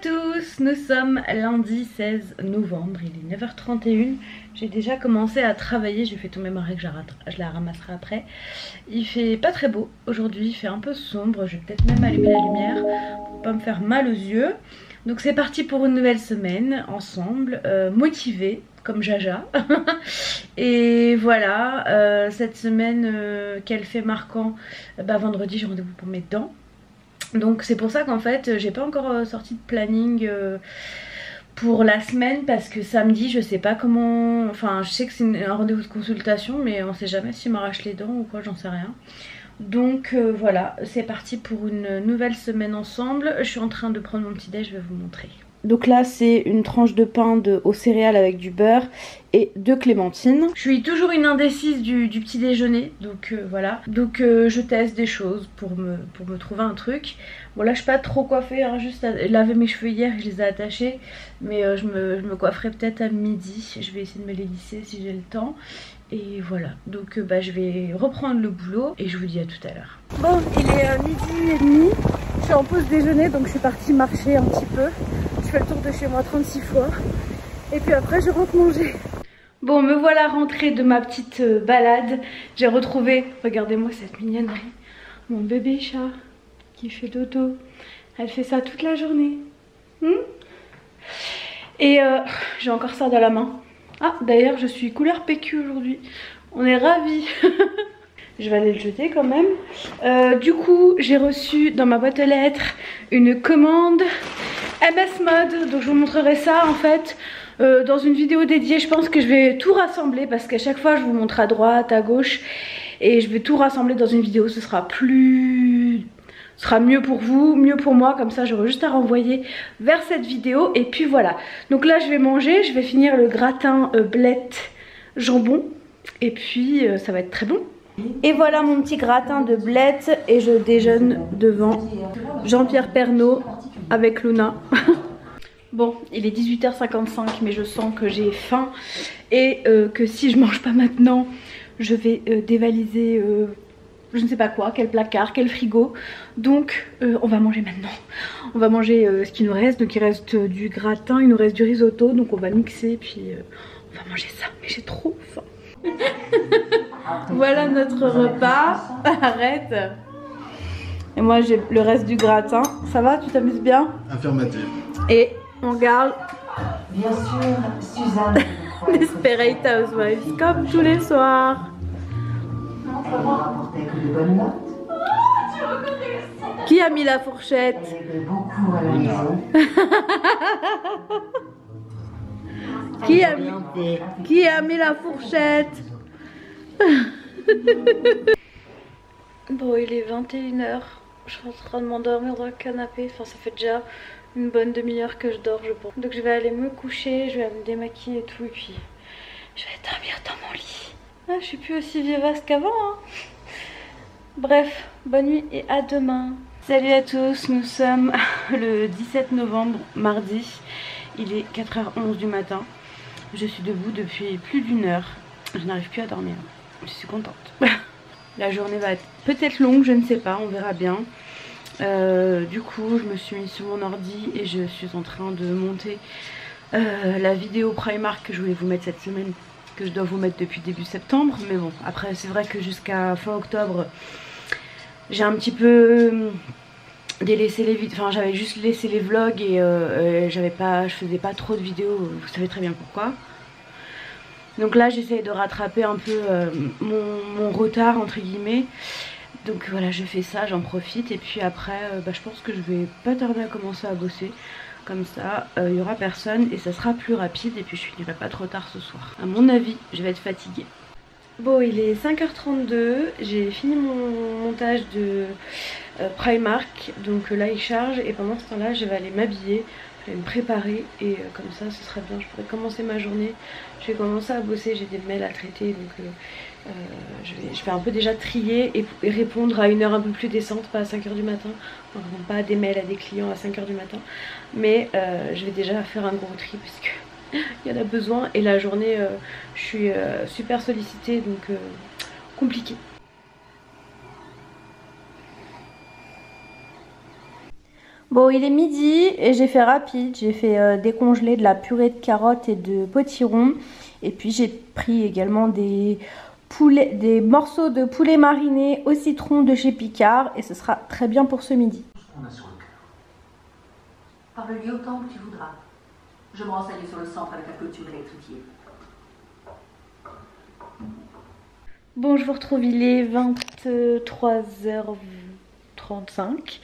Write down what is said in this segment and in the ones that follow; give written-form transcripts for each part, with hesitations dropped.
tous, nous sommes lundi 16 novembre, il est 9h31. J'ai déjà commencé à travailler, j'ai fait tomber ma règle, je la ramasserai après. Il fait pas très beau aujourd'hui, il fait un peu sombre, je vais peut-être même allumer la lumière pour pas me faire mal aux yeux. Donc c'est parti pour une nouvelle semaine ensemble, motivés comme Jaja. Et voilà, cette semaine, quel fait marquant, vendredi j'ai rendez-vous pour mes dents. Donc c'est pour ça qu'en fait j'ai pas encore sorti de planning pour la semaine, parce que samedi je sais pas comment, enfin je sais que c'est un rendez-vous de consultation mais on sait jamais s'il m'arrache les dents ou quoi, j'en sais rien. Donc voilà, c'est parti pour une nouvelle semaine ensemble. Je suis en train de prendre mon petit déj, je vais vous montrer. Donc là c'est une tranche de pain aux céréales avec du beurre et 2 clémentines. Je suis toujours une indécise du petit déjeuner, donc voilà. Donc je teste des choses pour me trouver un truc. Bon là je suis pas trop coiffée, hein, juste laver mes cheveux hier et je les ai attachés. Mais je me coifferai peut-être à midi, je vais essayer de me les lisser si j'ai le temps. Et voilà, donc je vais reprendre le boulot et je vous dis à tout à l'heure. Bon, il est midi et demi, je suis en pause déjeuner donc je suis partie marcher un petit peu. Je fais le tour de chez moi 36 fois et puis après je rentre manger. Bon, me voilà rentrée de ma petite balade. J'ai retrouvé, regardez-moi cette mignonnerie, mon bébé chat qui fait dodo. Elle fait ça toute la journée. Et j'ai encore ça dans la main. Ah d'ailleurs je suis couleur PQ aujourd'hui. On est ravis. Je vais aller le jeter quand même. Du coup j'ai reçu dans ma boîte aux lettres une commande MS Mode. Donc je vous montrerai ça en fait dans une vidéo dédiée. Je pense que je vais tout rassembler parce qu'à chaque fois je vous montre à droite, à gauche. Et je vais tout rassembler dans une vidéo. Ce sera mieux pour vous, mieux pour moi, comme ça j'aurai juste à renvoyer vers cette vidéo. Et puis voilà, donc là je vais manger, je vais finir le gratin blettes jambon et puis ça va être très bon. Et voilà mon petit gratin de blettes et je déjeune devant Jean-Pierre Pernaut avec Luna. Bon, il est 18h55 mais je sens que j'ai faim et que si je mange pas maintenant je vais dévaliser je ne sais pas quoi, quel placard, quel frigo. Donc on va manger maintenant. On va manger ce qui nous reste. Donc il reste du gratin, il nous reste du risotto. Donc on va mixer puis on va manger ça. Mais j'ai trop faim. Voilà notre repas. Arrête. Et moi j'ai le reste du gratin. Ça va, tu t'amuses bien? Affirmatif. Et on garde bien sûr Suzanne Desperate Housewives comme tous les soirs. elle ne rapportait que de bonnes notes. Qui a mis la fourchette? Elle aimait beaucoup à la maison. Qui a mis la fourchette? Bon, il est 21h. Je suis en train de m'endormir dans le canapé. Enfin, ça fait déjà une bonne demi-heure que je dors, je pense. Donc je vais aller me coucher, je vais me démaquiller et tout. Et puis je vais dormir dans mon lit. Ah, je suis plus aussi vivace qu'avant, hein. Bref, bonne nuit et à demain. Salut à tous, nous sommes le 17 novembre, mardi. Il est 4h11 du matin. Je suis debout depuis plus d'une heure. Je n'arrive plus à dormir. Je suis contente. La journée va être peut-être longue, je ne sais pas, on verra bien. Du coup, je me suis mise sur mon ordi et je suis en train de monter la vidéo Primark que je voulais vous mettre cette semaine, que je dois vous mettre depuis début septembre. Mais bon, après c'est vrai que jusqu'à fin octobre j'ai un petit peu délaissé les vidéos, enfin j'avais juste laissé les vlogs et je faisais pas trop de vidéos, vous savez très bien pourquoi. Donc là j'essaie de rattraper un peu mon retard entre guillemets. Donc voilà, je fais ça, j'en profite et puis après je pense que je vais pas tarder à commencer à bosser. Comme ça, il n'y aura personne et ça sera plus rapide et puis je finirai pas trop tard ce soir. À mon avis, je vais être fatiguée. Bon, il est 5h32, j'ai fini mon montage de Primark. Donc là il charge et pendant ce temps là je vais aller m'habiller, je vais me préparer et comme ça ce serait bien, je pourrais commencer ma journée. Je vais commencer à bosser, j'ai des mails à traiter donc je vais un peu déjà trier et répondre à une heure un peu plus décente, pas à 5h du matin. Enfin, pas des mails à des clients à 5h du matin, mais je vais déjà faire un gros tri puisque il y en a besoin et la journée je suis super sollicitée donc compliqué. Bon, il est midi et j'ai fait rapide. J'ai fait décongeler de la purée de carottes et de potiron. Et puis j'ai pris également des morceaux de poulet mariné au citron de chez Picard. Et ce sera très bien pour ce midi. Parle-lui autant que tu voudras. Je me renseigne sur le centre avec la clôture électrifiée. Bon, je vous retrouve, il est 23h35.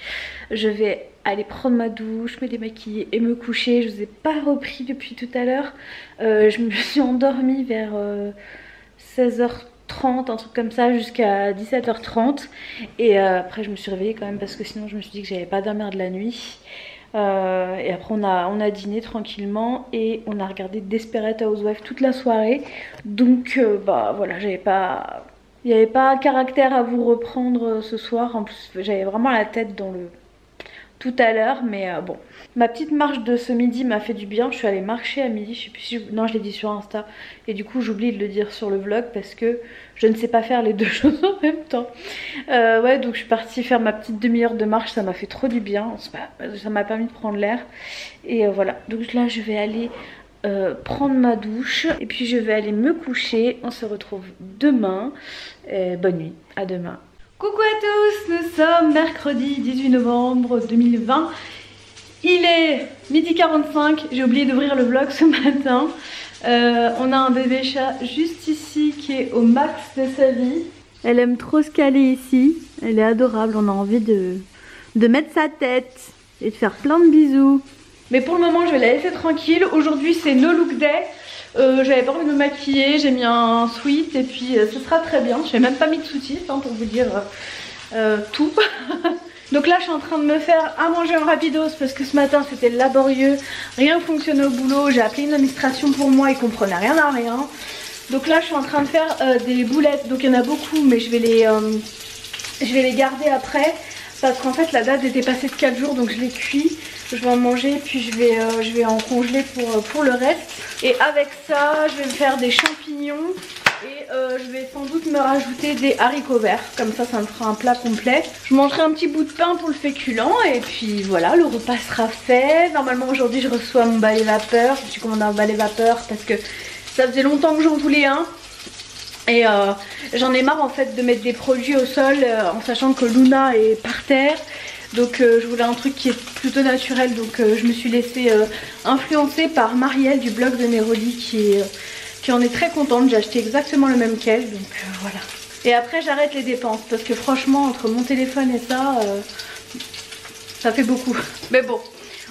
Je vais aller prendre ma douche, me démaquiller et me coucher. Je vous ai pas repris depuis tout à l'heure. Je me suis endormie vers 16h30, un truc comme ça, jusqu'à 17h30. Et après je me suis réveillée quand même parce que sinon je me suis dit que j'allais pas dormir de la nuit. Et après on a dîné tranquillement et on a regardé Desperate Housewives toute la soirée. Donc bah voilà, il n'y avait pas caractère à vous reprendre ce soir. En plus j'avais vraiment la tête dans le tout à l'heure, mais bon. Ma petite marche de ce midi m'a fait du bien. Je suis allée marcher à midi, je sais plus si non, je l'ai dit sur Insta. Et du coup j'oublie de le dire sur le vlog parce que je ne sais pas faire les deux choses en même temps. Ouais, donc je suis partie faire ma petite demi-heure de marche, ça m'a fait trop du bien. Ça m'a permis de prendre l'air. Et voilà, donc là je vais aller prendre ma douche. Et puis je vais aller me coucher. On se retrouve demain. Bonne nuit, à demain. Coucou à tous, nous sommes mercredi 18 novembre 2020. Il est 12h45, j'ai oublié d'ouvrir le vlog ce matin. On a un bébé chat juste ici qui est au max de sa vie. Elle aime trop se caler ici, elle est adorable, on a envie de mettre sa tête et de faire plein de bisous. Mais pour le moment je vais la laisser tranquille, aujourd'hui c'est no look day. J'avais pas envie de me maquiller, j'ai mis un sweat et puis ce sera très bien. J'ai même pas mis de soutif hein, pour vous dire tout. Donc là je suis en train de me faire à manger en rapidos parce que ce matin c'était laborieux, rien ne fonctionnait au boulot. J'ai appelé une administration pour moi, ils comprenaient rien à rien. Donc là je suis en train de faire des boulettes, donc il y en a beaucoup mais je vais les garder après. Parce qu'en fait la date était passée de 4 jours donc je l'ai cuit. Je vais en manger puis je vais en congeler pour le reste. Et avec ça je vais me faire des champignons. Et je vais sans doute me rajouter des haricots verts. Comme ça me fera un plat complet. Je mangerai un petit bout de pain pour le féculent. Et puis voilà, le repas sera fait. Normalement aujourd'hui je reçois mon balai vapeur. Je me suis commandé un balai vapeur parce que ça faisait longtemps que j'en voulais un. Et j'en ai marre en fait de mettre des produits au sol en sachant que Luna est par terre. Donc je voulais un truc qui est plutôt naturel. Donc je me suis laissée influencer par Marielle du blog de Neroli qui en est très contente. J'ai acheté exactement le même qu'elle. Donc voilà. Et après j'arrête les dépenses parce que franchement entre mon téléphone et ça fait beaucoup. Mais bon,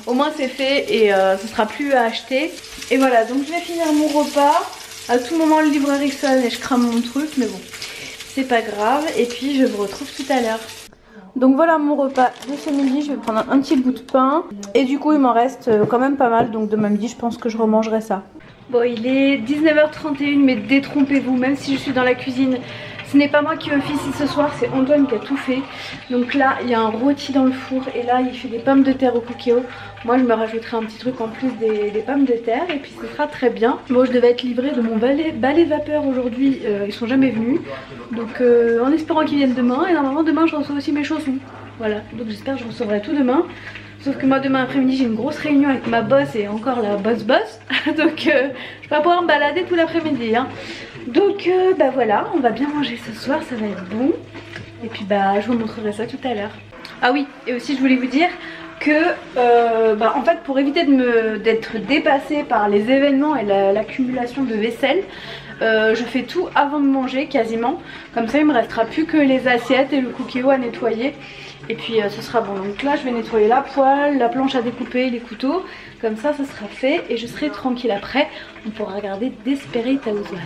au moins c'est fait et ce sera plus à acheter. Et voilà, donc je vais finir mon repas. À tout moment le livreur il sonne et je crame mon truc, mais bon, c'est pas grave. Et puis je vous retrouve tout à l'heure. Donc voilà mon repas de ce midi, je vais prendre un petit bout de pain. Et du coup il m'en reste quand même pas mal, donc demain midi je pense que je remangerai ça. Bon, il est 19h31, mais détrompez-vous, même si je suis dans la cuisine, ce n'est pas moi qui officie ce soir, c'est Antoine qui a tout fait. Donc là il y a un rôti dans le four et là il fait des pommes de terre au cookéo. Moi je me rajouterai un petit truc en plus des pommes de terre et puis ce sera très bien. Bon, je devais être livrée de mon balai vapeur aujourd'hui, ils sont jamais venus. Donc en espérant qu'ils viennent demain, et normalement demain je reçois aussi mes chaussons. Voilà, donc j'espère que je recevrai tout demain. Sauf que moi demain après-midi j'ai une grosse réunion avec ma boss et encore la boss. Donc je vais pas pouvoir me balader tout l'après-midi hein. Donc bah voilà, on va bien manger ce soir, ça va être bon. Et puis bah je vous montrerai ça tout à l'heure. Ah oui, et aussi je voulais vous dire que en fait pour éviter d'être dépassée par les événements et l'accumulation de vaisselle, je fais tout avant de manger quasiment. Comme ça il me restera plus que les assiettes et le cookéo à nettoyer. Et puis ce sera bon. Donc là je vais nettoyer la poêle, la planche à découper, les couteaux. Comme ça sera fait et je serai tranquille après. On pourra regarder Desperate Housewives.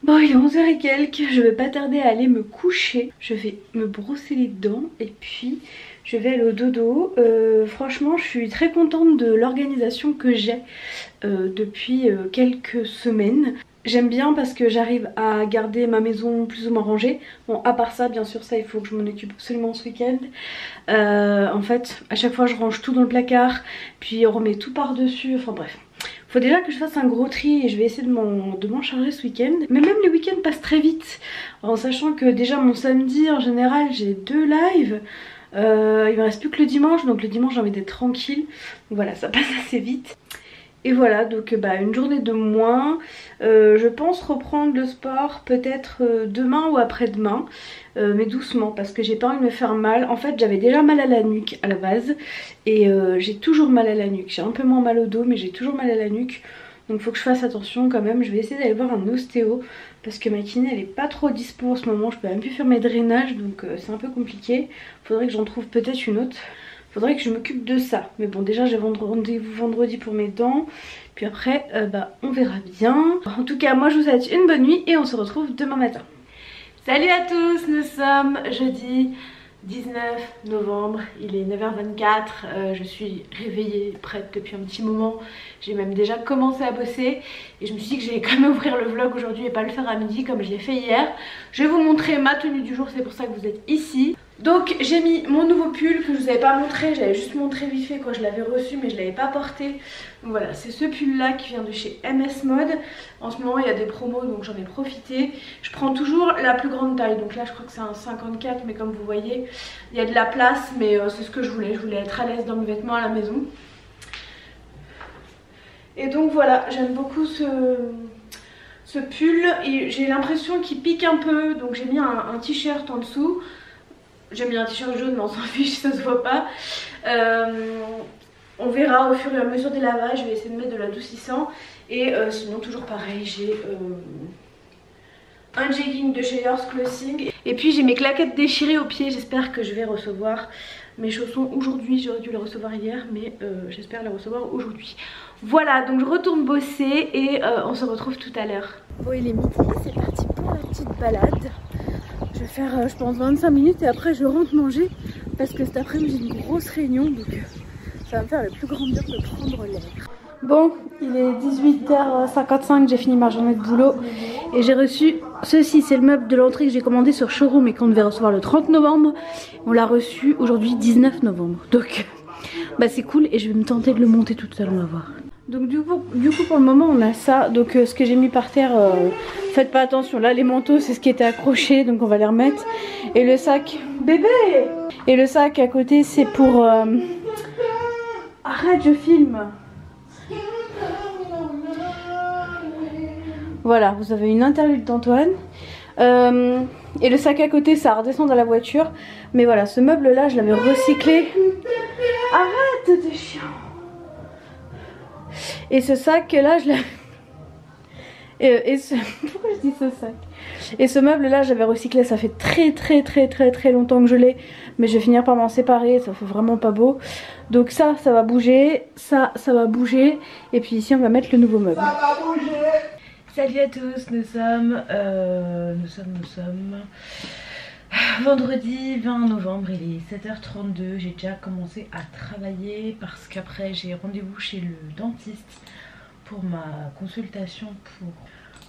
Bon, il est 11h et quelques, je vais pas tarder à aller me coucher. Je vais me brosser les dents et puis je vais aller au dodo. Franchement je suis très contente de l'organisation que j'ai depuis quelques semaines. J'aime bien parce que j'arrive à garder ma maison plus ou moins rangée. Bon, à part ça, bien sûr, ça il faut que je m'en occupe absolument ce week-end. En fait, à chaque fois je range tout dans le placard, puis on remet tout par-dessus, enfin bref. Faut déjà que je fasse un gros tri et je vais essayer de m'en charger ce week-end. Mais même les week-ends passent très vite. En sachant que déjà mon samedi, en général, j'ai 2 lives. Il me reste plus que le dimanche, donc le dimanche j'ai envie d'être tranquille. Donc voilà, ça passe assez vite. Et voilà, donc une journée de moins. Je pense reprendre le sport peut-être demain ou après-demain. Mais doucement parce que j'ai pas envie de me faire mal. En fait j'avais déjà mal à la nuque à la base. Et j'ai toujours mal à la nuque. J'ai un peu moins mal au dos mais j'ai toujours mal à la nuque. Donc faut que je fasse attention quand même. Je vais essayer d'aller voir un ostéo. Parce que ma kiné elle est pas trop dispo en ce moment. Je peux même plus faire mes drainages. Donc c'est un peu compliqué. Faudrait que j'en trouve peut-être une autre. Faudrait que je m'occupe de ça. Mais bon déjà j'ai rendez-vous vendredi pour mes dents. Puis après on verra bien. En tout cas moi je vous souhaite une bonne nuit. Et on se retrouve demain matin. Salut à tous, nous sommes jeudi 19 novembre, il est 9h24, je suis réveillée, prête depuis un petit moment, j'ai même déjà commencé à bosser et je me suis dit que j'allais quand même ouvrir le vlog aujourd'hui et pas le faire à midi comme je l'ai fait hier. Je vais vous montrer ma tenue du jour, c'est pour ça que vous êtes ici. Donc j'ai mis mon nouveau pull que je vous avais pas montré, j'avais juste montré vite fait quand je l'avais reçu mais je l'avais pas porté. Donc voilà, c'est ce pull là qui vient de chez MS Mode. En ce moment il y a des promos donc j'en ai profité. Je prends toujours la plus grande taille, donc là je crois que c'est un 54 mais comme vous voyez il y a de la place mais c'est ce que je voulais être à l'aise dans mes vêtements à la maison. Et donc voilà, j'aime beaucoup ce pull et j'ai l'impression qu'il pique un peu donc j'ai mis un t-shirt en dessous. J'ai mis un t-shirt jaune mais on s'en fiche, ça se voit pas. On verra au fur et à mesure des lavages, je vais essayer de mettre de l'adoucissant. Et sinon toujours pareil, j'ai un jegging de chez Yours Clothing. Et puis j'ai mes claquettes déchirées aux pieds, j'espère que je vais recevoir mes chaussons aujourd'hui. J'aurais dû les recevoir hier mais j'espère les recevoir aujourd'hui. Voilà, donc je retourne bosser et on se retrouve tout à l'heure. Bon il est midi, c'est parti pour la petite balade. Je vais faire je pense 25 minutes et après je rentre manger parce que cet après-midi j'ai une grosse réunion donc ça va me faire le plus grand bien de prendre l'air. Bon, il est 18h55, j'ai fini ma journée de boulot et j'ai reçu ceci, c'est le meuble de l'entrée que j'ai commandé sur Showroom et qu'on devait recevoir le 30 novembre. On l'a reçu aujourd'hui 19 novembre donc c'est cool et je vais me tenter de le monter toute seule, on va voir. Donc du coup pour le moment on a ça, donc ce que j'ai mis par terre, faites pas attention, là les manteaux c'est ce qui était accroché donc on va les remettre. Et le sac, bébé. Et le sac à côté c'est pour... Arrête je filme. Voilà, vous avez une interlude d'Antoine. Et le sac à côté ça redescend dans la voiture. Mais voilà, ce meuble là je l'avais recyclé. Arrête t'es chiant. Et ce sac là je l'avais... Pourquoi je dis ce sac? Et ce meuble là j'avais recyclé, ça fait très longtemps que je l'ai. Mais je vais finir par m'en séparer, ça fait vraiment pas beau. Donc ça va bouger, ça va bouger. Et puis ici on va mettre le nouveau meuble. Ça va bouger. Salut à tous, nous sommes vendredi 20 novembre, il est 7h32, j'ai déjà commencé à travailler parce qu'après j'ai rendez-vous chez le dentiste pour ma consultation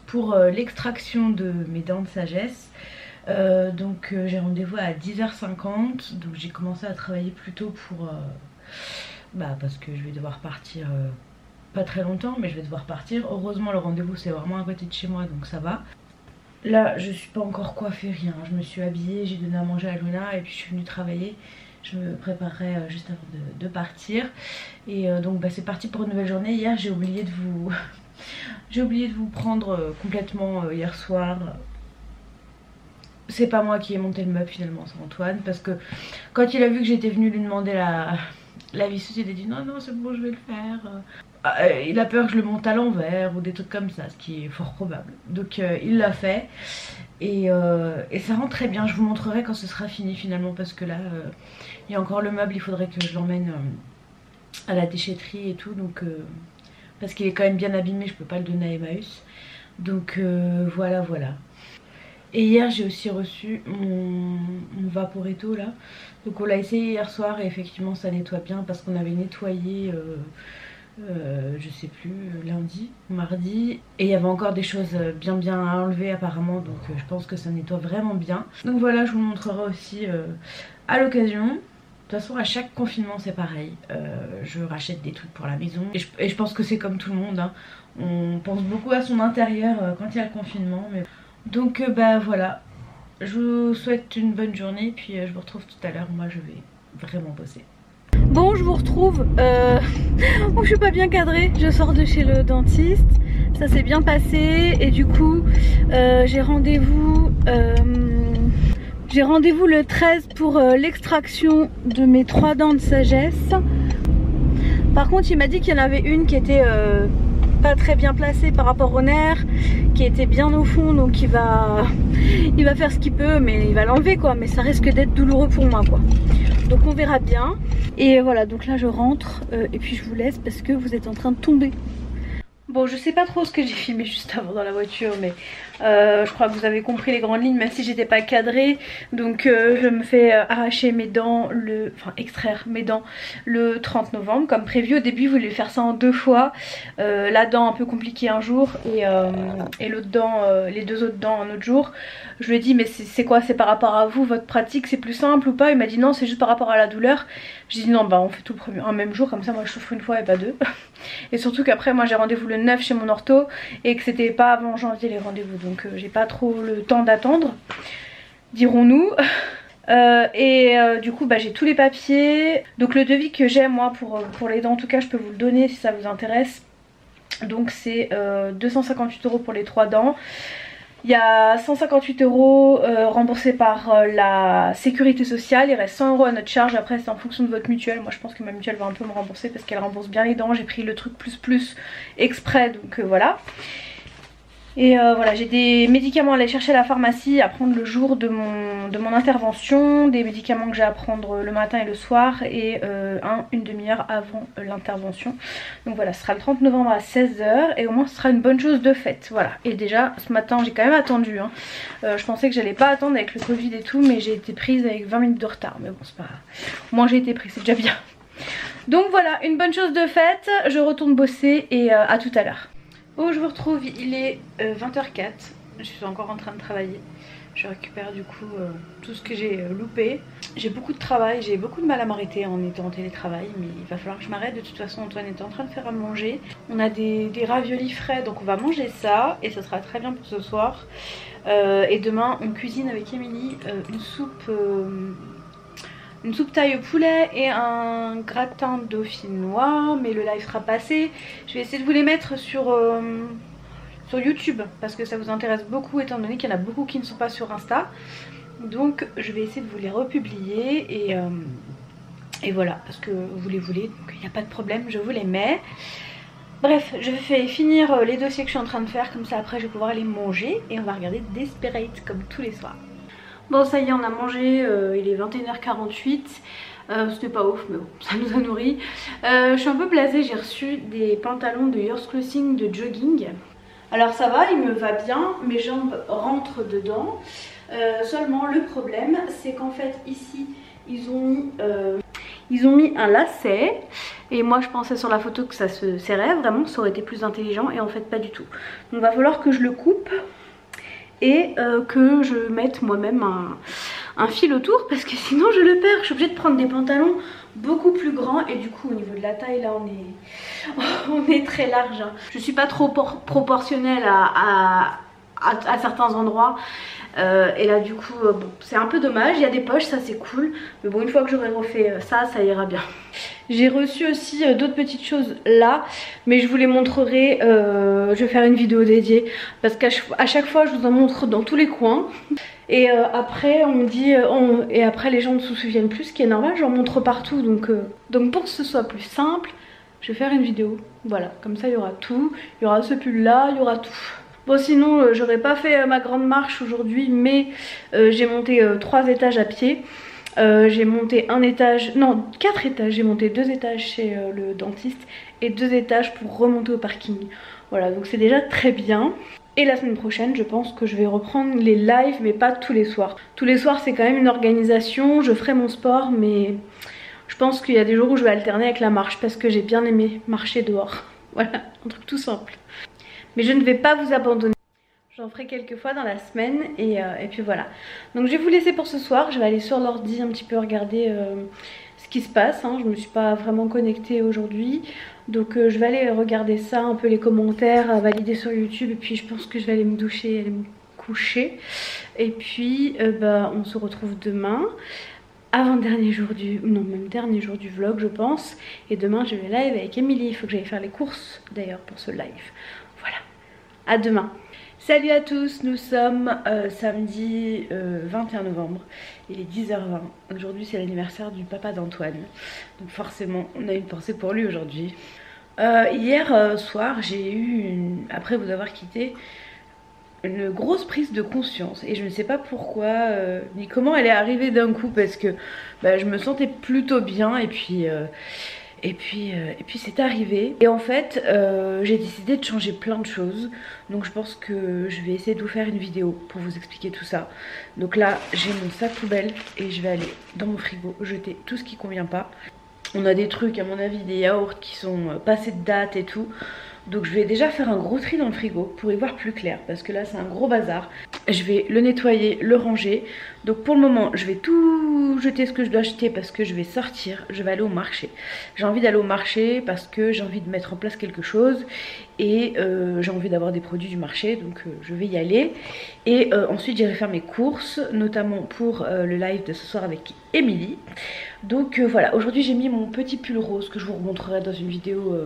pour l'extraction de mes dents de sagesse. Donc j'ai rendez-vous à 10h50, donc j'ai commencé à travailler plus tôt pour... parce que je vais devoir partir... pas très longtemps mais je vais devoir partir. Heureusement le rendez-vous c'est vraiment à côté de chez moi donc ça va. Là je suis pas encore coiffée, rien, je me suis habillée, j'ai donné à manger à Luna et puis je suis venue travailler. Je me préparerai juste avant de partir. Et donc c'est parti pour une nouvelle journée. Hier j'ai oublié de vous j'ai oublié de vous prendre complètement hier soir. C'est pas moi qui ai monté le meuble finalement, c'est Antoine, parce que quand il a vu que j'étais venue lui demander la visseuse, il a dit non c'est bon je vais le faire. Il a peur que je le monte à l'envers ou des trucs comme ça, ce qui est fort probable. Donc il l'a fait et ça rend très bien. Je vous montrerai quand ce sera fini finalement parce que là il y a encore le meuble, il faudrait que je l'emmène à la déchetterie et tout. Donc parce qu'il est quand même bien abîmé, je peux pas le donner à Emmaüs. Donc voilà. Et hier j'ai aussi reçu mon Vaporetto là. Donc on l'a essayé hier soir et effectivement ça nettoie bien parce qu'on avait nettoyé je sais plus, lundi ou mardi. Et il y avait encore des choses bien à enlever apparemment. Donc je pense que ça nettoie vraiment bien. Donc voilà, je vous montrerai aussi à l'occasion. De toute façon à chaque confinement c'est pareil. Je rachète des trucs pour la maison. Et je pense que c'est comme tout le monde hein. On pense beaucoup à son intérieur quand il y a le confinement. Mais... Donc voilà, je vous souhaite une bonne journée puis je vous retrouve tout à l'heure. Moi je vais vraiment bosser. Bon, je vous retrouve. Oh, je suis pas bien cadrée. Je sors de chez le dentiste. Ça s'est bien passé et du coup, j'ai rendez-vous. J'ai rendez-vous le 13 pour l'extraction de mes 3 dents de sagesse. Par contre, il m'a dit qu'il y en avait une qui était pas très bien placée par rapport au nerf, qui était bien au fond, donc il va faire ce qu'il peut, mais il va l'enlever quoi. Mais ça risque d'être douloureux pour moi quoi. Donc on verra bien. Et voilà, donc là je rentre et puis je vous laisse parce que vous êtes en train de tomber. Bon, je sais pas trop ce que j'ai filmé juste avant dans la voiture, mais je crois que vous avez compris les grandes lignes, même si j'étais pas cadrée. Donc je me fais arracher mes dents, extraire mes dents le 30 novembre comme prévu. Au début, je voulais faire ça en 2 fois. La dent un peu compliquée un jour et l'autre dent, les 2 autres dents un autre jour. Je lui ai dit mais c'est quoi, c'est par rapport à vous, votre pratique, c'est plus simple ou pas? Il m'a dit non, c'est juste par rapport à la douleur. J'ai dit non, bah on fait tout le premier un même jour, comme ça moi je souffre une fois et pas 2. Et surtout qu'après moi j'ai rendez-vous le 9 chez mon ortho et que c'était pas avant janvier les rendez-vous, donc j'ai pas trop le temps d'attendre, dirons-nous. Du coup bah, j'ai tous les papiers. Donc le devis que j'ai moi pour les dents, en tout cas je peux vous le donner si ça vous intéresse. Donc c'est 258 € pour les 3 dents. Il y a 158 € remboursés par la sécurité sociale. Il reste 100 € à notre charge. Après c'est en fonction de votre mutuelle. Moi je pense que ma mutuelle va un peu me rembourser parce qu'elle rembourse bien les dents. J'ai pris le truc plus exprès, donc voilà. Et voilà, j'ai des médicaments à aller chercher à la pharmacie à prendre le jour de mon intervention, des médicaments que j'ai à prendre le matin et le soir et une demi-heure avant l'intervention. Donc voilà, ce sera le 30 novembre à 16 h et au moins ce sera une bonne chose de faite. Voilà, et déjà ce matin j'ai quand même attendu, hein. Je pensais que j'allais pas attendre avec le Covid et tout, mais j'ai été prise avec 20 minutes de retard. Mais bon, c'est pas grave. Au moins j'ai été prise, c'est déjà bien. Donc voilà, une bonne chose de faite, je retourne bosser et à tout à l'heure. Oh, je vous retrouve, il est 20h04, je suis encore en train de travailler. Je récupère du coup tout ce que j'ai loupé. J'ai beaucoup de travail, j'ai beaucoup de mal à m'arrêter en étant en télétravail, mais il va falloir que je m'arrête. De toute façon Antoine est en train de faire à manger. On a des raviolis frais, donc on va manger ça et ça sera très bien pour ce soir. Et demain on cuisine avec Émilie une soupe taille au poulet et un gratin dauphinois, mais le live sera passé. Je vais essayer de vous les mettre sur YouTube parce que ça vous intéresse beaucoup étant donné qu'il y en a beaucoup qui ne sont pas sur Insta. Donc je vais essayer de vous les republier et voilà, parce que vous les voulez, donc il n'y a pas de problème, je vous les mets. Bref, je vais finir les dossiers que je suis en train de faire, comme ça après je vais pouvoir les manger et on va regarder Desperate comme tous les soirs. Bon, ça y est, on a mangé, il est 21h48. C'était pas ouf, mais bon, ça nous a nourris. Je suis un peu blasée, j'ai reçu des pantalons de Yours Clothing de jogging. Alors ça va, il me va bien, mes jambes rentrent dedans. Seulement le problème, c'est qu'en fait ici, ils ont mis un lacet. Et moi je pensais sur la photo que ça se serrait vraiment, ça aurait été plus intelligent et en fait pas du tout. Donc il va falloir que je le coupe. Et que je mette moi-même un fil autour parce que sinon je le perds. Je suis obligée de prendre des pantalons beaucoup plus grands et du coup au niveau de la taille là on est très large, hein. Je suis pas trop proportionnelle à certains endroits et là du coup bon, c'est un peu dommage. Il y a des poches, ça c'est cool, mais bon, une fois que j'aurai refait ça ira bien. J'ai reçu aussi d'autres petites choses là, mais je vous les montrerai, je vais faire une vidéo dédiée parce qu'à chaque fois je vous en montre dans tous les coins et après on me dit et après les gens ne se souviennent plus, ce qui est normal, j'en montre partout, donc pour que ce soit plus simple je vais faire une vidéo, voilà, comme ça il y aura tout, il y aura ce pull là, il y aura tout. Bon, sinon j'aurais pas fait ma grande marche aujourd'hui, mais j'ai monté 3 étages à pied. J'ai monté 4 étages, j'ai monté 2 étages chez le dentiste et 2 étages pour remonter au parking. Voilà, donc c'est déjà très bien. Et la semaine prochaine je pense que je vais reprendre les lives, mais pas tous les soirs. Tous les soirs c'est quand même une organisation, je ferai mon sport, mais je pense qu'il y a des jours où je vais alterner avec la marche parce que j'ai bien aimé marcher dehors. Voilà, un truc tout simple. Mais je ne vais pas vous abandonner. J'en ferai quelques fois dans la semaine et puis voilà. Donc je vais vous laisser pour ce soir. Je vais aller sur l'ordi un petit peu regarder ce qui se passe, hein. Je me suis pas vraiment connectée aujourd'hui. Donc je vais aller regarder ça, un peu les commentaires, valider sur YouTube. Et puis je pense que je vais aller me doucher, aller me coucher. Et puis on se retrouve demain avant-dernier jour du... non, même dernier jour du vlog je pense. Et demain je vais live avec Émilie. Il faut que j'aille faire les courses d'ailleurs pour ce live. Voilà, à demain. Salut à tous, nous sommes samedi 21 novembre. Il est 10h20. Aujourd'hui c'est l'anniversaire du papa d'Antoine. Donc forcément on a une pensée pour lui aujourd'hui. Hier soir j'ai eu, après vous avoir quitté, une grosse prise de conscience et je ne sais pas pourquoi ni comment elle est arrivée d'un coup, parce que je me sentais plutôt bien et puis c'est arrivé. Et en fait j'ai décidé de changer plein de choses, donc je pense que je vais essayer de vous faire une vidéo pour vous expliquer tout ça. Donc là j'ai mon sac poubelle et je vais aller dans mon frigo jeter tout ce qui convient pas. On a des trucs à mon avis, des yaourts qui sont passés de date et tout. Donc je vais déjà faire un gros tri dans le frigo pour y voir plus clair, parce que là c'est un gros bazar. Je vais le nettoyer, le ranger. Donc pour le moment je vais tout jeter ce que je dois acheter parce que je vais sortir, je vais aller au marché. J'ai envie d'aller au marché parce que j'ai envie de mettre en place quelque chose. Et j'ai envie d'avoir des produits du marché, donc je vais y aller. Et ensuite j'irai faire mes courses, notamment pour le live de ce soir avec Émilie. Donc voilà, aujourd'hui j'ai mis mon petit pull rose que je vous remontrerai dans une vidéo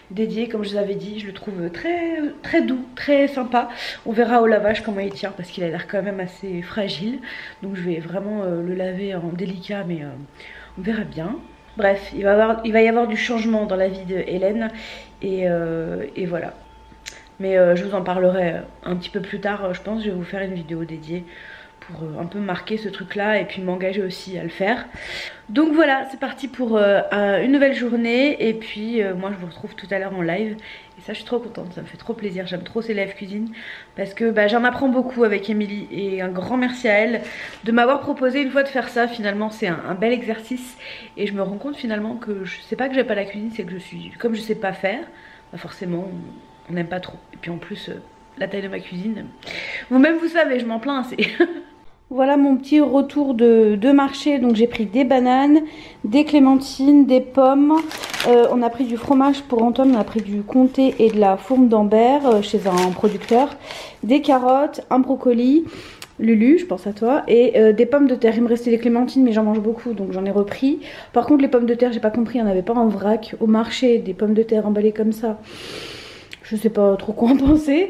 dédiée. Comme je vous avais dit, je le trouve très doux, très sympa. On verra au lavage comment il tient parce qu'il a l'air quand même assez fragile. Donc je vais vraiment le laver en délicat, mais on verra bien. Bref, il va y avoir du changement dans la vie de Hélène et voilà. Mais je vous en parlerai un petit peu plus tard, je pense. Je vais vous faire une vidéo dédiée pour un peu marquer ce truc là et puis m'engager aussi à le faire. Donc voilà, c'est parti pour une nouvelle journée. Et puis moi je vous retrouve tout à l'heure en live. Et ça je suis trop contente, ça me fait trop plaisir. J'aime trop ces live cuisine parce que j'en apprends beaucoup avec Émilie. Et un grand merci à elle de m'avoir proposé une fois de faire ça. Finalement c'est un bel exercice. Et je me rends compte finalement que c'est pas que j'aime pas la cuisine, c'est que comme je sais pas faire, forcément on n'aime pas trop. Et puis en plus la taille de ma cuisine, vous-même vous savez, je m'en plains assez. Voilà mon petit retour de marché. Donc j'ai pris des bananes, des clémentines, des pommes. On a pris du fromage pour Antoine, on a pris du comté et de la fourme d'Ambert chez un producteur. Des carottes, un brocoli, Lulu, je pense à toi, et des pommes de terre. Il me restait des clémentines mais j'en mange beaucoup donc j'en ai repris. Par contre les pommes de terre j'ai pas compris, il n'y en avait pas en vrac au marché, des pommes de terre emballées comme ça. Je sais pas trop quoi en penser.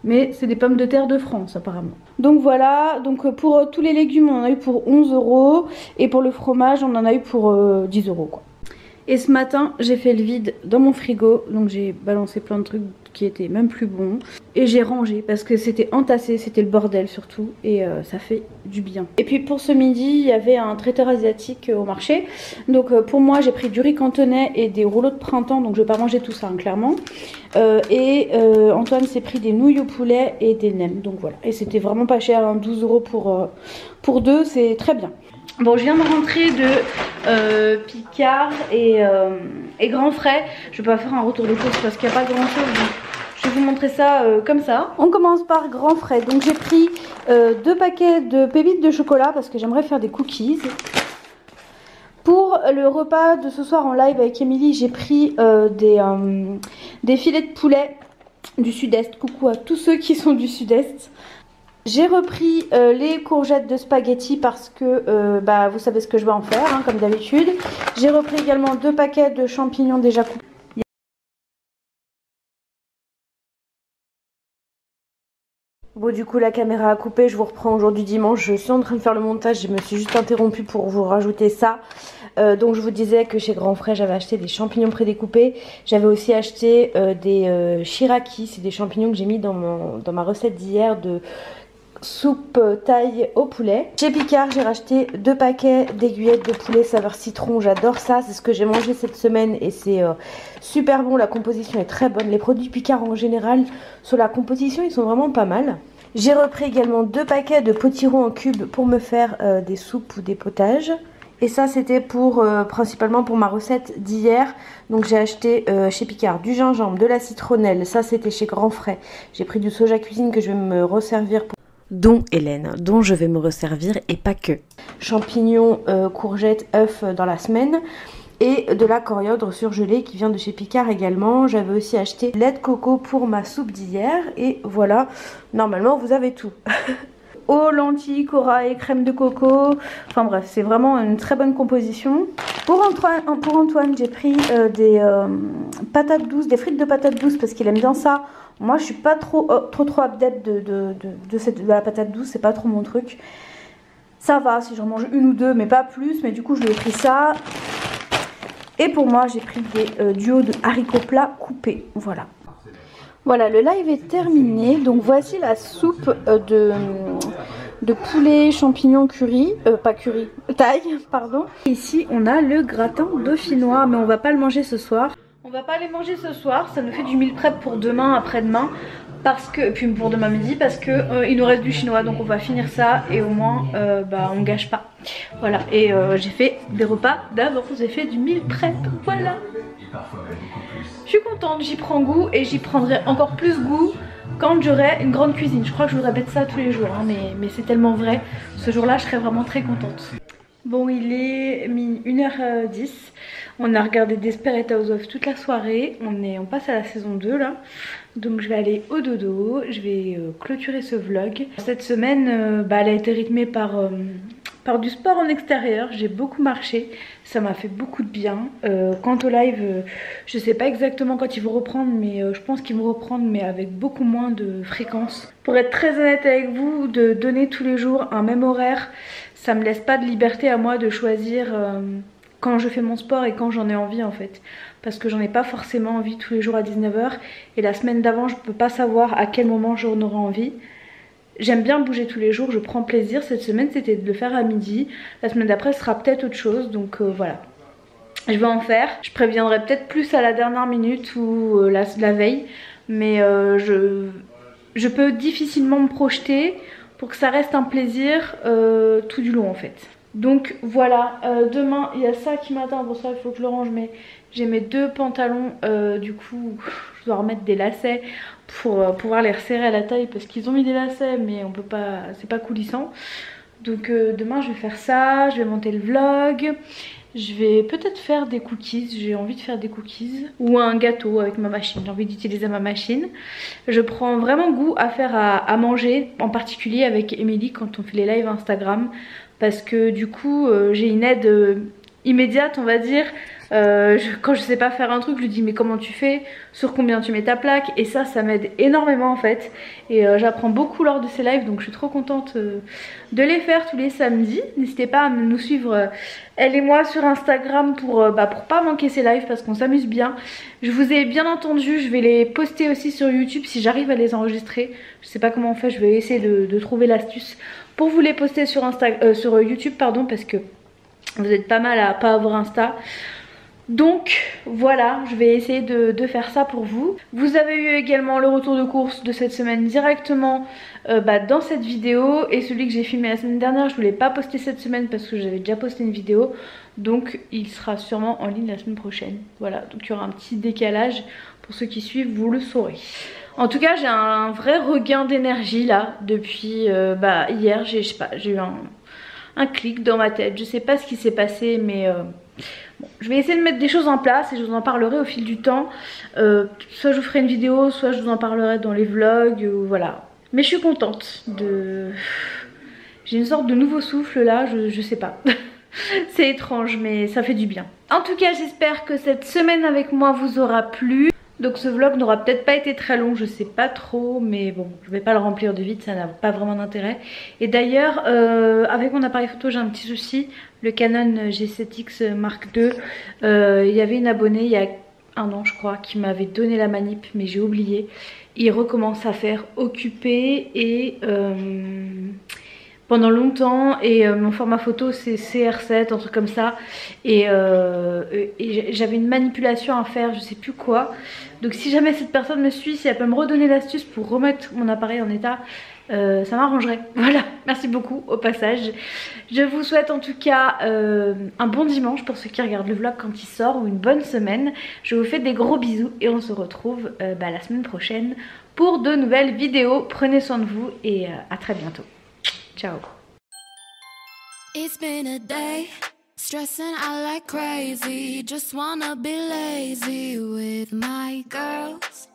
Mais c'est des pommes de terre de France apparemment. Donc voilà, donc pour tous les légumes on en a eu pour 11 €. Et pour le fromage on en a eu pour 10 € quoi. Et ce matin j'ai fait le vide dans mon frigo. Donc j'ai balancé plein de trucs qui étaient même plus bons. Et j'ai rangé parce que c'était entassé, c'était le bordel surtout. Et ça fait du bien. Et puis pour ce midi il y avait un traiteur asiatique au marché. Donc pour moi j'ai pris du riz cantonais et des rouleaux de printemps. Donc je vais pas manger tout ça hein, clairement. Antoine s'est pris des nouilles au poulet et des nems. Donc voilà. Et c'était vraiment pas cher, hein, 12 € pour deux, c'est très bien. Bon, je viens de rentrer de Picard et Grand Frais. Je vais pas faire un retour de course parce qu'il n'y a pas grand chose. Je vais vous montrer ça comme ça. On commence par Grand Frais. Donc j'ai pris 2 paquets de pépites de chocolat parce que j'aimerais faire des cookies. Pour le repas de ce soir en live avec Émilie, j'ai pris des filets de poulet du sud-est. Coucou à tous ceux qui sont du sud-est. J'ai repris les courgettes de spaghetti parce que vous savez ce que je vais en faire hein, comme d'habitude. J'ai repris également 2 paquets de champignons déjà coupés. Bon du coup la caméra a coupé, je vous reprends aujourd'hui dimanche. Je suis en train de faire le montage, je me suis juste interrompue pour vous rajouter ça. Donc je vous disais que chez Grand Frais j'avais acheté des champignons prédécoupés. J'avais aussi acheté des shiraki, c'est des champignons que j'ai mis dans ma recette d'hier de soupe thaï au poulet. Chez Picard j'ai racheté 2 paquets d'aiguillettes de poulet saveur citron, j'adore ça, c'est ce que j'ai mangé cette semaine et c'est super bon, la composition est très bonne. Les produits Picard en général sur la composition ils sont vraiment pas mal. J'ai repris également 2 paquets de potirons en cubes pour me faire des soupes ou des potages. Et ça c'était pour principalement pour ma recette d'hier. Donc j'ai acheté chez Picard du gingembre, de la citronnelle, ça c'était chez Grand Frais. J'ai pris du soja cuisine que je vais me resservir pour... dont Hélène, dont je vais me resservir et pas que. Champignons, courgettes, œufs dans la semaine. Et de la coriandre surgelée qui vient de chez Picard également. J'avais aussi acheté lait de coco pour ma soupe d'hier. Et voilà, normalement vous avez tout. aux lentilles, corail, crème de coco. Enfin bref, c'est vraiment une très bonne composition. Pour Antoine, j'ai pris des patates douces, des frites de patates douces parce qu'il aime bien ça. Moi, je suis pas trop adepte de la patate douce, c'est pas trop mon truc. Ça va si j'en mange une ou deux, mais pas plus. Mais du coup, je lui ai pris ça. Et pour moi, j'ai pris des duos de haricots plats coupés. Voilà. Voilà, le live est terminé. Donc voici la soupe de poulet, champignons, curry. Pas curry, thaï, pardon. Ici, on a le gratin dauphinois, mais on va pas le manger ce soir. On va pas les manger ce soir, ça nous fait du meal prep pour demain, après-demain. Parce que, puis pour demain midi, parce que il nous reste du chinois, donc on va finir ça et au moins on gâche pas. Voilà, et j'ai fait des repas d'avance, j'ai fait du meal prep, voilà. Je suis contente, j'y prends goût et j'y prendrai encore plus goût quand j'aurai une grande cuisine. Je crois que je vous répète ça tous les jours, hein, mais c'est tellement vrai. Ce jour-là, je serai vraiment très contente. Bon, il est 1h10. On a regardé Desperate Housewives toute la soirée. On passe à la saison 2 là. Donc je vais aller au dodo. Je vais clôturer ce vlog. Cette semaine, elle a été rythmée par du sport en extérieur. J'ai beaucoup marché. Ça m'a fait beaucoup de bien. Quant au live, je sais pas exactement quand ils vont reprendre, mais je pense qu'ils vont reprendre, mais avec beaucoup moins de fréquence. Pour être très honnête avec vous, de donner tous les jours un même horaire, ça me laisse pas de liberté à moi de choisir quand je fais mon sport et quand j'en ai envie en fait. Parce que j'en ai pas forcément envie tous les jours à 19 h. Et la semaine d'avant, je peux pas savoir à quel moment j'en aurai envie. J'aime bien bouger tous les jours, je prends plaisir. Cette semaine c'était de le faire à midi. La semaine d'après ce sera peut-être autre chose, donc voilà. Je vais en faire. Je préviendrai peut-être plus à la dernière minute ou la veille. Mais je peux difficilement me projeter pour que ça reste un plaisir tout du long en fait. Donc voilà, demain il y a ça qui m'attend, pour ça il faut que je le range, mais j'ai mes deux pantalons, du coup je dois remettre des lacets pour pouvoir les resserrer à la taille parce qu'ils ont mis des lacets mais on peut pas, c'est pas coulissant. Donc demain je vais faire ça, je vais monter le vlog, je vais peut-être faire des cookies, j'ai envie de faire des cookies ou un gâteau avec ma machine, j'ai envie d'utiliser ma machine. Je prends vraiment goût à faire à manger, en particulier avec Émilie quand on fait les lives Instagram. Parce que du coup j'ai une aide immédiate on va dire. Quand je sais pas faire un truc, je lui dis mais comment tu fais, sur combien tu mets ta plaque, et ça m'aide énormément en fait. Et j'apprends beaucoup lors de ces lives, donc je suis trop contente de les faire tous les samedis. N'hésitez pas à nous suivre elle et moi sur Instagram pour pas manquer ces lives parce qu'on s'amuse bien. Je vous ai bien entendu, je vais les poster aussi sur YouTube si j'arrive à les enregistrer. Je sais pas comment on fait, je vais essayer de trouver l'astuce pour vous les poster sur YouTube pardon, parce que vous êtes pas mal à pas avoir Insta. Donc voilà, je vais essayer de faire ça pour vous. Vous avez eu également le retour de course de cette semaine directement dans cette vidéo. Et celui que j'ai filmé la semaine dernière, je ne voulais pas poster cette semaine parce que j'avais déjà posté une vidéo. Donc il sera sûrement en ligne la semaine prochaine. Voilà, donc il y aura un petit décalage. Pour ceux qui suivent, vous le saurez. En tout cas, j'ai un vrai regain d'énergie là. Depuis hier, j'ai eu un clic dans ma tête. Je sais pas ce qui s'est passé, mais... Bon, je vais essayer de mettre des choses en place et je vous en parlerai au fil du temps. Soit je vous ferai une vidéo, soit je vous en parlerai dans les vlogs, voilà. Mais je suis contente de... J'ai une sorte de nouveau souffle là, je sais pas. C'est étrange mais ça fait du bien. En tout cas j'espère que cette semaine avec moi vous aura plu. Donc ce vlog n'aura peut-être pas été très long, je sais pas trop, mais bon, je vais pas le remplir de vite, ça n'a pas vraiment d'intérêt. Et d'ailleurs, avec mon appareil photo, j'ai un petit souci, le Canon G7X Mark II. Il y avait une abonnée il y a un an, je crois, qui m'avait donné la manip, mais j'ai oublié. Il recommence à faire occuper et... pendant longtemps et mon format photo c'est CR7, un truc comme ça, et j'avais une manipulation à faire, je sais plus quoi. Donc si jamais cette personne me suit, si elle peut me redonner l'astuce pour remettre mon appareil en état, ça m'arrangerait. Voilà, merci beaucoup au passage. Je vous souhaite en tout cas un bon dimanche pour ceux qui regardent le vlog quand il sort, ou une bonne semaine. Je vous fais des gros bisous et on se retrouve la semaine prochaine pour de nouvelles vidéos. Prenez soin de vous et à très bientôt. Ciao. It's been a day, stressing out like crazy. Just wanna be lazy with my girls.